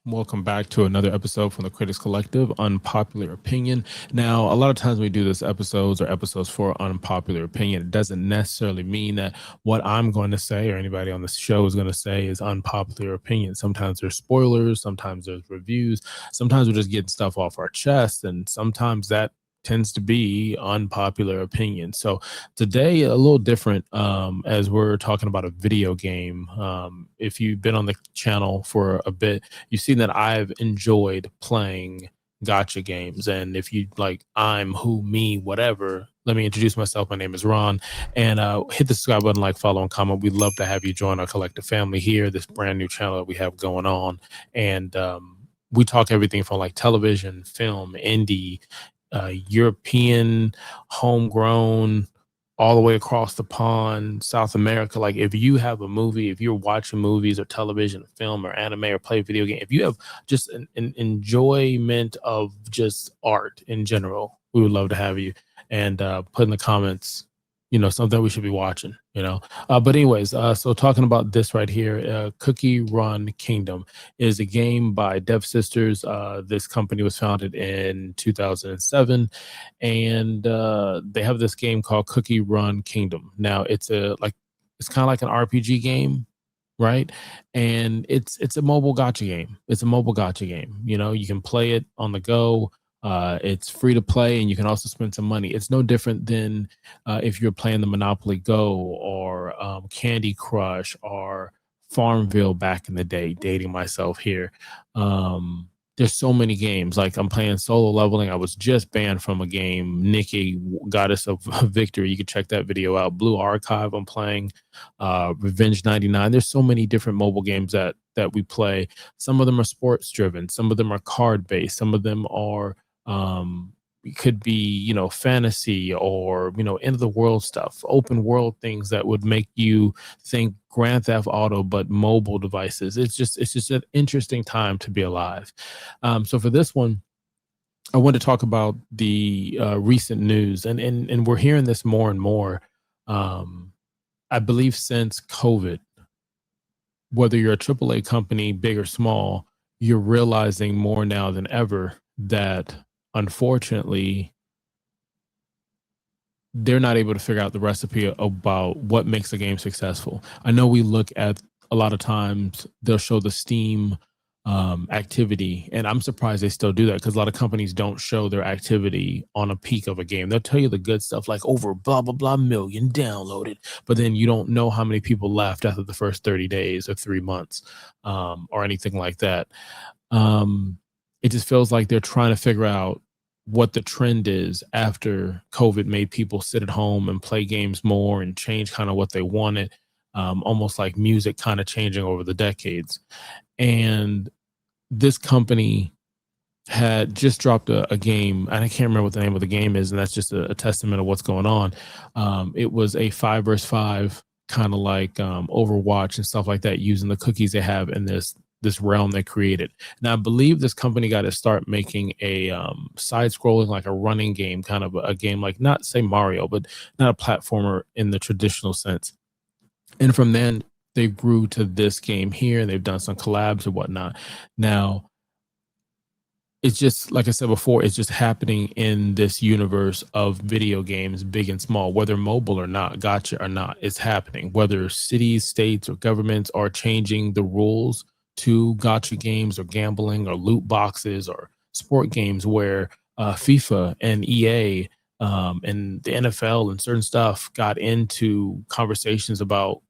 Welcome back to another episode from the Critics Collective, Unpopular Opinion. Now, a lot of times we do this episodes for unpopular opinion. It doesn't necessarily mean that what I'm going to say or anybody on the show is going to say is unpopular opinion. Sometimes there's spoilers, sometimes there's reviews, sometimes we're just getting stuff off our chest, and sometimes that tends to be unpopular opinion. So today a little different, as we're talking about a video game. If you've been on the channel for a bit, you've seen that I've enjoyed playing Gacha games. And if you like, I'm who, me, whatever, let me introduce myself. My name is Ron, and hit the subscribe button, like, follow, and comment. We'd love to have you join our collective family here, this brand new channel that we have going on. And we talk everything from like television, film, indie, European, homegrown, all the way across the pond, South America. Like if you have a movie, if you're watching movies or television, film or anime or play a video game, if you have just an enjoyment of just art in general, we would love to have you. And put in the comments, something we should be watching, but anyways, so talking about this right here, Cookie Run Kingdom is a game by DevSisters. This company was founded in 2007, and they have this game called Cookie Run Kingdom. Now it's kind of like an RPG game, right? And it's a mobile gacha game. It's a mobile gacha game. You can play it on the go. It's free to play, and you can also spend some money. It's no different than if you're playing the Monopoly Go or Candy Crush or Farmville back in the day, dating myself here. There's so many games. Like I'm playing solo leveling. I was just banned from a game, Nikki, Goddess of Victory. You can check that video out. Blue Archive I'm playing, Revenge 99. There's so many different mobile games that we play. Some of them are sports driven. Some of them are card based. Some of them are it could be, fantasy or, end of the world stuff, open world things that would make you think Grand Theft Auto, but mobile devices. It's just an interesting time to be alive. So for this one, I want to talk about the recent news, and we're hearing this more and more. I believe since COVID, whether you're a AAA company, big or small, you're realizing more now than ever that unfortunately they're not able to figure out the recipe about what makes a game successful. I know we look at a lot of times they'll show the Steam activity, and I'm surprised they still do that because a lot of companies don't show their activity on a peak of a game. They'll tell you the good stuff like over blah blah blah million downloaded, but then you don't know how many people left after the first 30 days or 3 months, or anything like that. It just feels like they're trying to figure out what the trend is after COVID made people sit at home and play games more and change kind of what they wanted, almost like music kind of changing over the decades. And this company had just dropped a game, and I can't remember what the name of the game is, and that's just a testament of what's going on. It was a 5 versus 5, kind of like Overwatch and stuff like that, using the cookies they have in this realm they created. Now, I believe this company got to start making a side-scrolling, like a running game, kind of a game like, not say Mario, but not a platformer in the traditional sense. And from then, they grew to this game here, and they've done some collabs and whatnot. Now, it's just, like I said before, it's just happening in this universe of video games, big and small, whether mobile or not, gacha or not, it's happening. Whether cities, states, or governments are changing the rules to gacha games or gambling or loot boxes or sport games, where FIFA and EA and the NFL and certain stuff got into conversations about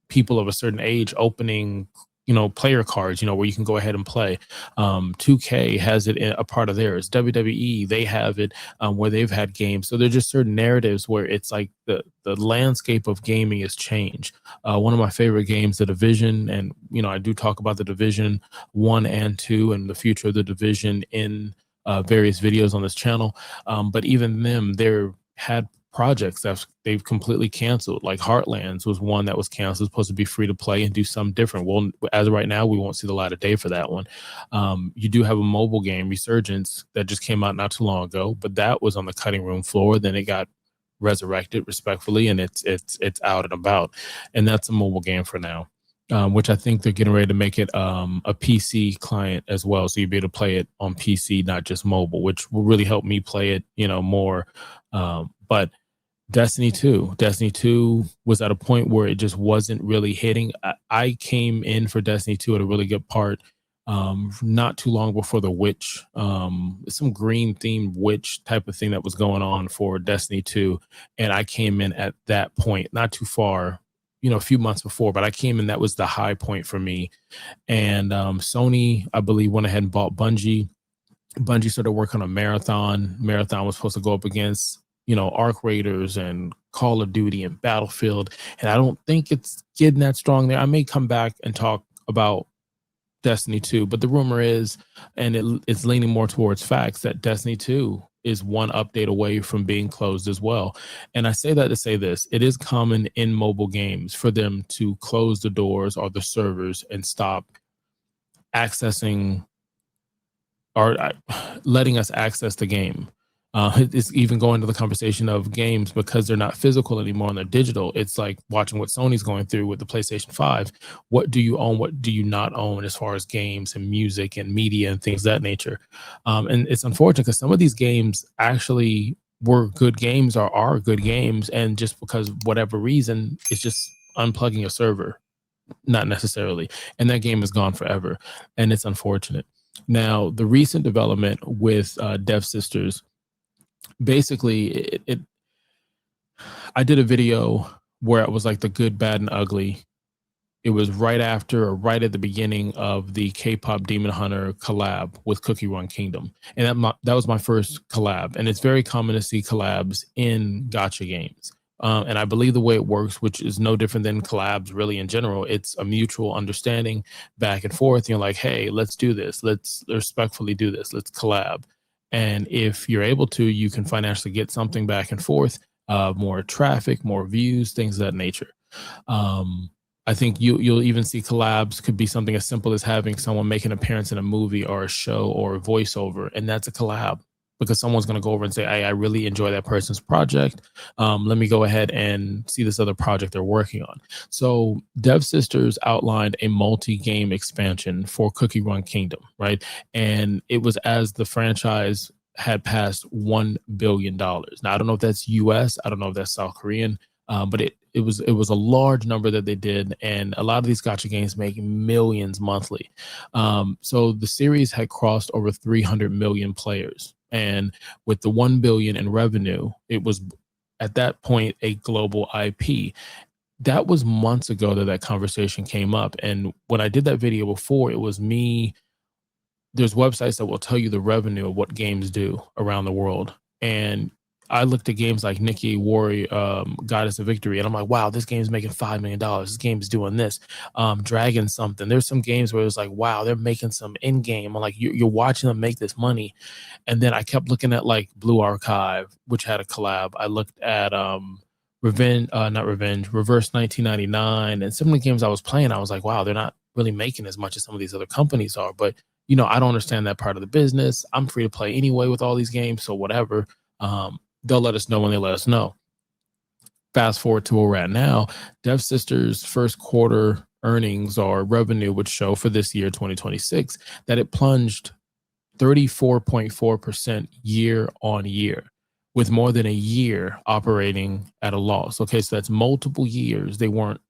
people of a certain age opening, player cards, where you can go ahead and play. 2K has it in a part of theirs. WWE, they have it where they've had games. So there's just certain narratives where it's like the landscape of gaming has changed. One of my favorite games, The Division, and I do talk about The Division 1 and 2 and the future of The Division in various videos on this channel. But even them, they're had projects that they've completely canceled. Like Heartlands was one that was canceled, supposed to be free to play and do something different. Well, as of right now, we won't see the light of day for that one. You do have a mobile game, Resurgence, that just came out not too long ago, but that was on the cutting room floor. Then it got resurrected respectfully, and it's out and about, and that's a mobile game for now. which I think they're getting ready to make it a PC client as well, so you'll be able to play it on PC, not just mobile, which will really help me play it, more. But Destiny 2 was at a point where it just wasn't really hitting. I came in for Destiny 2 at a really good part, not too long before the witch, some green themed witch type of thing that was going on for Destiny 2. And I came in at that point, not too far, a few months before, but I came in, that was the high point for me. And Sony, I believe, went ahead and bought Bungie. Bungie started working on Marathon. Marathon was supposed to go up against, Arc Raiders and Call of Duty and Battlefield. And I don't think it's getting that strong there. I may come back and talk about Destiny 2, but the rumor is, and it's leaning more towards facts, that Destiny 2 is one update away from being closed as well. And I say that to say this: it is common in mobile games for them to close the doors or the servers and stop accessing or letting us access the game. It's even going to the conversation of games because they're not physical anymore and they're digital. It's like watching what Sony's going through with the PlayStation 5. What do you own? What do you not own as far as games and music and media and things of that nature? And it's unfortunate because some of these games actually were good games or are good games. And just because whatever reason, it's just unplugging a server, not necessarily. And that game is gone forever. And it's unfortunate. Now, the recent development with DevSisters, basically, I did a video where it was like the good, bad, and ugly. It was right after or right at the beginning of the K-pop Demon Hunter collab with Cookie Run Kingdom. And that was my first collab. And it's very common to see collabs in gacha games. And I believe the way it works, which is no different than collabs really in general, it's a mutual understanding back and forth. You're like, hey, let's do this. Let's respectfully do this. Let's collab. And if you're able to, you can financially get something back and forth, more traffic, more views, things of that nature. I think you'll even see collabs could be something as simple as having someone make an appearance in a movie or a show or a voiceover, and that's a collab because someone's going to go over and say, hey, I really enjoy that person's project. Let me go ahead and see this other project they're working on. So DevSisters outlined a multi-game expansion for Cookie Run Kingdom, right? And it was as the franchise had passed $1 billion. Now, I don't know if that's US. I don't know if that's South Korean. But it was a large number that they did, and a lot of these gacha games make millions monthly. So the series had crossed over 300 million players, and with the 1 billion in revenue, it was at that point a global IP. That was months ago that conversation came up, and when I did that video before, it was me. There's websites that will tell you the revenue of what games do around the world, and I looked at games like Nikki Warrior, Goddess of Victory, and I'm like, wow, this game's making $5 million. This game's doing this. Dragon something. There's some games where it was like, wow, they're making some in-game. I'm like, you're watching them make this money. And then I kept looking at like Blue Archive, which had a collab. I looked at Reverse 1999, and some of the games I was playing, I was like, wow, they're not really making as much as some of these other companies are. But, I don't understand that part of the business. I'm free to play anyway with all these games, so whatever. They'll let us know when they let us know. Fast forward to where we're at now, DevSisters' first quarter earnings or revenue would show for this year, 2026, that it plunged 34.4% year on year, with more than a year operating at a loss. Okay, so that's multiple years they weren't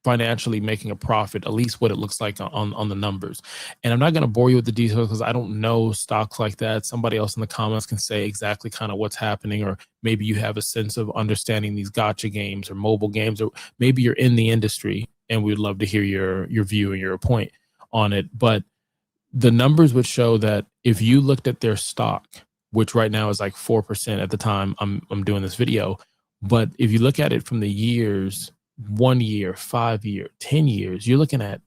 financially making a profit, at least what it looks like on the numbers. And I'm not going to bore you with the details because I don't know stocks like that. Somebody else in the comments can say exactly kind of what's happening, or maybe you have a sense of understanding these gacha games or mobile games, or maybe you're in the industry and we'd love to hear your view and your point on it. But the numbers would show that if you looked at their stock, which right now is like 4% at the time I'm doing this video, but if you look at it from the years, 1 year, 5 year, 10 years, you're looking at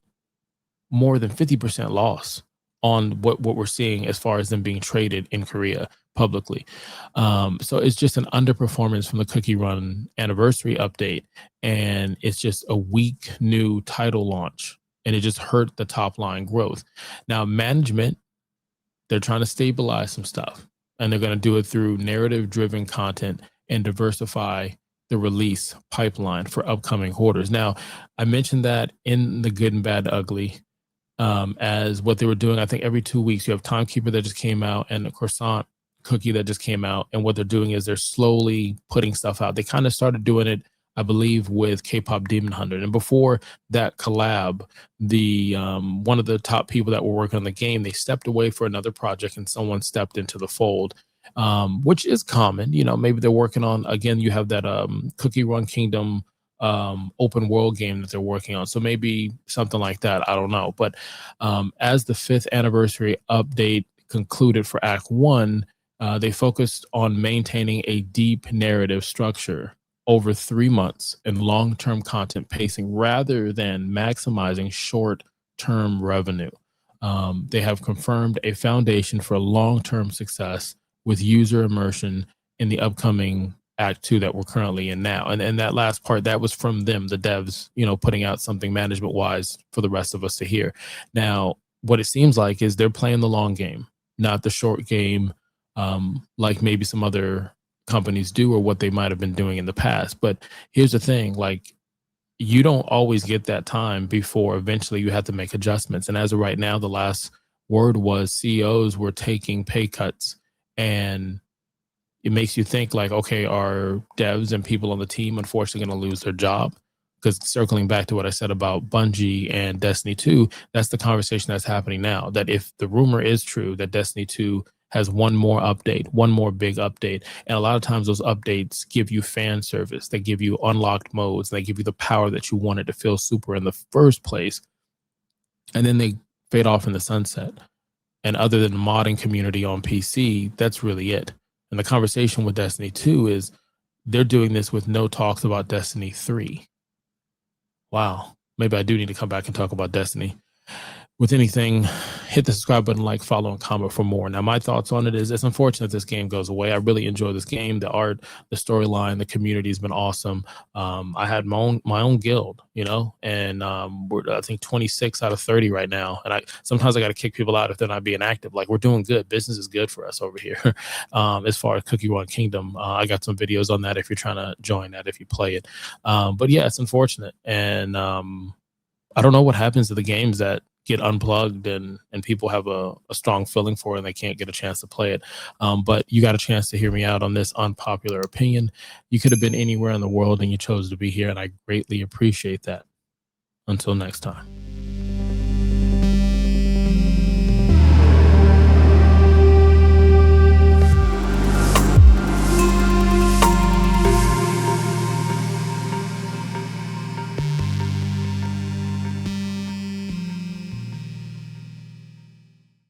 more than 50% loss on what we're seeing as far as them being traded in Korea publicly. So it's just an underperformance from the Cookie Run anniversary update. And it's just a weak new title launch. And it just hurt the top line growth. Now, management, they're trying to stabilize some stuff. And they're going to do it through narrative driven content and diversify the release pipeline for upcoming quarters. Now, I mentioned that in the good and bad ugly, as what they were doing. I think every 2 weeks you have Timekeeper that just came out and a croissant cookie that just came out. And what they're doing is they're slowly putting stuff out. They kind of started doing it, I believe, with K-pop Demon Hunter. And before that collab, the one of the top people that were working on the game, they stepped away for another project and someone stepped into the fold, which is common. You know, maybe they're working on, again, you have that Cookie Run Kingdom open world game that they're working on. So maybe something like that. I don't know. But as the 5th anniversary update concluded for Act 1, they focused on maintaining a deep narrative structure over 3 months and long-term content pacing rather than maximizing short-term revenue. They have confirmed a foundation for long-term success with user immersion in the upcoming Act 2 that we're currently in now. And that last part, that was from them, the devs, you know, putting out something management wise for the rest of us to hear. Now, what it seems like is they're playing the long game, not the short game, like maybe some other companies do or what they might have been doing in the past. But here's the thing, like, you don't always get that time before eventually you have to make adjustments. And as of right now, the last word was CEOs were taking pay cuts, and it makes you think like, okay, are devs and people on the team unfortunately going to lose their job? Because circling back to what I said about Bungie and Destiny 2, that's the conversation that's happening now. That if the rumor is true that Destiny 2 has one more update, one more big update, and a lot of times those updates give you fan service, they give you unlocked modes, they give you the power that you wanted to feel super in the first place, and then they fade off in the sunset. And other than the modding community on PC, that's really it. And the conversation with Destiny 2 is they're doing this with no talks about Destiny 3. Wow. Maybe I do need to come back and talk about Destiny. With anything, hit the subscribe button, like, follow, and comment for more. Now, my thoughts on it is it's unfortunate this game goes away. I really enjoy this game. The art, the storyline, the community has been awesome. I had my own guild, you know, and we're, I think, 26 out of 30 right now. And sometimes I got to kick people out if they're not being active. Like, we're doing good. Business is good for us over here. As far as Cookie Run Kingdom, I got some videos on that if you're trying to join that, if you play it. But yeah, it's unfortunate. And I don't know what happens to the games that get unplugged and people have a strong feeling for it and they can't get a chance to play it. But you got a chance to hear me out on this unpopular opinion. You could have been anywhere in the world and you chose to be here, and I greatly appreciate that. Until next time.